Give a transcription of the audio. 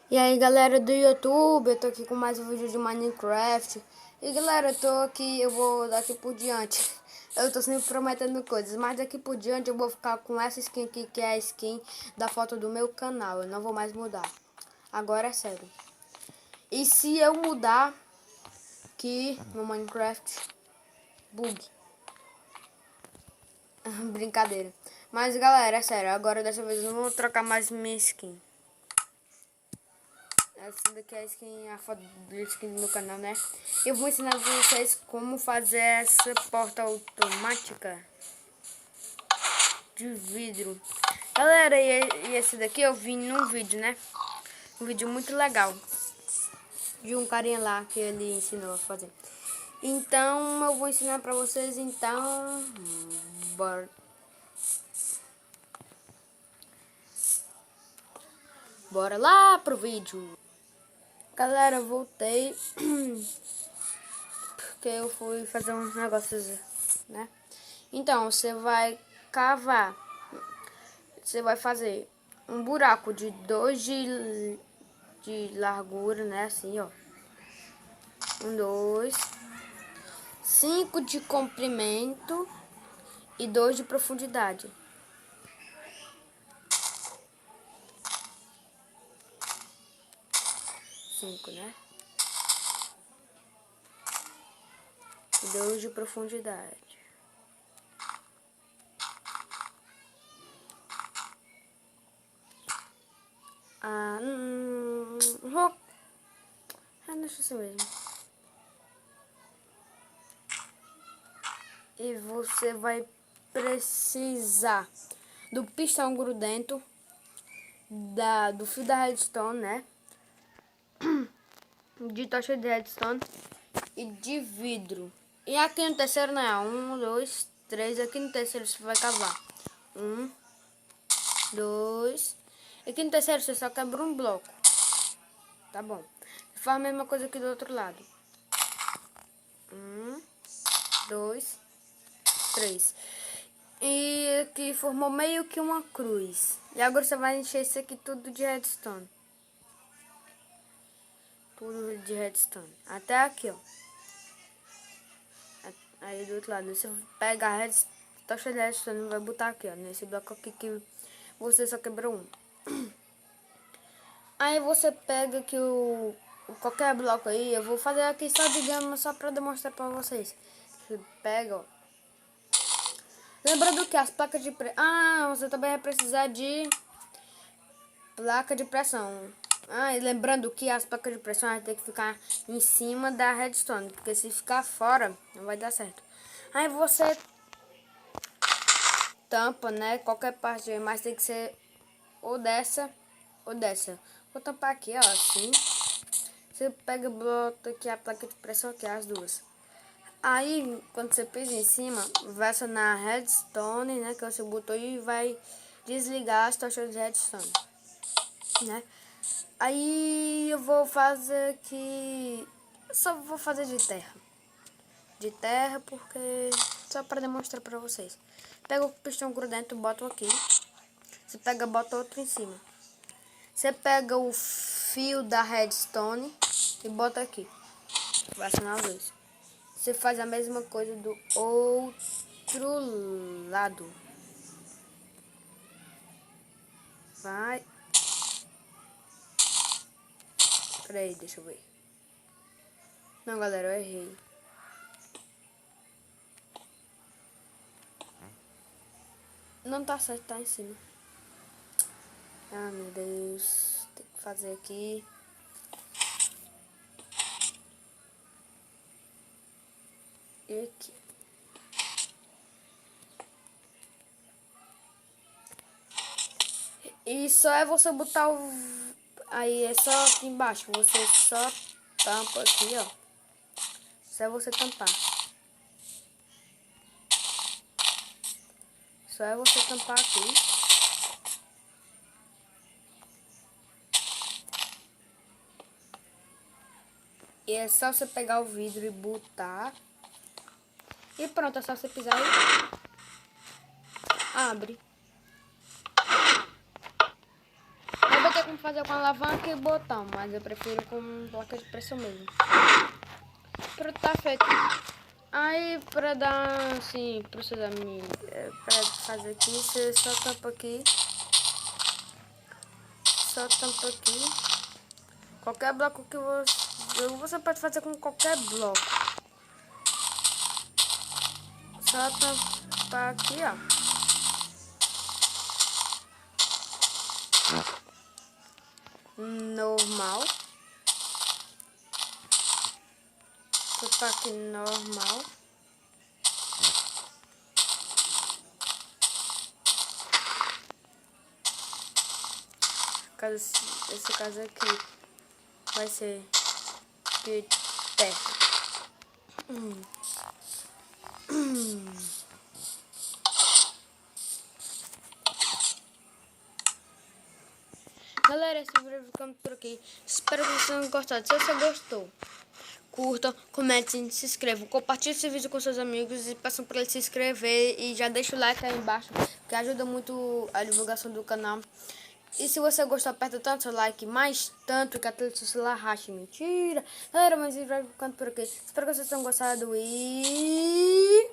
E aí galera do YouTube, eu tô aqui com mais um vídeo de Minecraft. E galera, eu tô aqui, eu vou daqui por diante. Eu tô sempre prometendo coisas, mas daqui por diante eu vou ficar com essa skin aqui, que é a skin da foto do meu canal. Eu não vou mais mudar. Agora é sério. E se eu mudar aqui no Minecraft, bug. Brincadeira. Mas galera, é sério, agora dessa vez eu não vou trocar mais minha skin. Essa daqui é a foto do skin do canal, né? Eu vou ensinar pra vocês como fazer essa porta automática de vidro. Galera, e esse daqui eu vi num vídeo, né? Um vídeo muito legal. De um carinha lá que ele ensinou a fazer. Então, eu vou ensinar pra vocês, então... Bora. Bora lá pro vídeo. Galera, eu voltei. Porque eu fui fazer uns negócios, né? Então, você vai cavar. Você vai fazer um buraco de 2 de largura, né? Assim, ó. 1, 2, 5 de comprimento e 2 de profundidade. Cinco, né? E 2 de profundidade. Deixa assim mesmo. E você vai precisar do pistão grudento, do fio da redstone, né? De tocha de redstone e de vidro. E aqui no terceiro, né? 1, 2, 3. Aqui no terceiro você vai cavar. 1, 2. Aqui no terceiro você só quebra um bloco. Tá bom. Faz a mesma coisa aqui do outro lado. 1, 2, 3. E aqui formou meio que uma cruz. E agora você vai encher isso aqui tudo de redstone. Tudo de redstone. Até aqui, ó. Aí do outro lado, você pega a tocha de redstone e vai botar aqui, ó. Nesse bloco aqui que você só quebrou um. Aí você pega aqui qualquer bloco aí. Eu vou fazer aqui só de gama, só pra demonstrar pra vocês. Você pega, ó. Lembrando que as placas de pressão... você também vai precisar de placa de pressão. E lembrando que as placas de pressão vai ter que ficar em cima da redstone, porque se ficar fora, não vai dar certo. Aí você tampa, né? Qualquer parte aí, mas tem que ser ou dessa ou dessa. Vou tampar aqui, ó, assim. Você pega e bota aqui a placa de pressão aqui, as duas. Aí, quando você pisa em cima, versa na redstone, né? Que você botou e vai desligar as tochas de redstone, né? Aí eu vou fazer aqui... Só vou fazer de terra. De terra porque... Só para demonstrar para vocês. Pega o pistão grudento, bota aqui. Você pega, bota outro em cima. Você pega o fio da redstone e bota aqui. Vai assinar os dois. Você faz a mesma coisa do outro lado. Vai. Peraí, deixa eu ver. Não, galera, eu errei. Não tá certo, tá em cima. Meu Deus. Tem que fazer aqui. E aqui. E só é você botar o... Aí é só aqui embaixo. Você só tampa aqui, ó. Só é você tampar. Só é você tampar aqui. E é só você pegar o vidro e botar. E pronto, é só você pisar e abre. Vai bater com como fazer com alavanca e botão, mas eu prefiro com placa de pressão mesmo. Pronto, tá feito. Aí, pra dar, assim, pra seus amigos, pra fazer aqui, você só tampa aqui. Só tampa aqui. Qualquer bloco que você pode fazer com qualquer bloco. Só tampar aqui, ó. Normal. Tampar aqui normal. Esse caso aqui vai ser de terra. Galera, esse vídeo ficando por aqui. Espero que vocês tenham gostado. Se você gostou, curtam, comentem, se inscrevam, compartilhem esse vídeo com seus amigos e peçam para eles se inscrever e já deixa o like aí embaixo, que ajuda muito a divulgação do canal. E se você gostou, aperta tanto seu like, mais tanto que a tela do seu celular racha. Mentira! Galera, mas esse vídeo vai ficando por aqui. Espero que vocês tenham gostado e...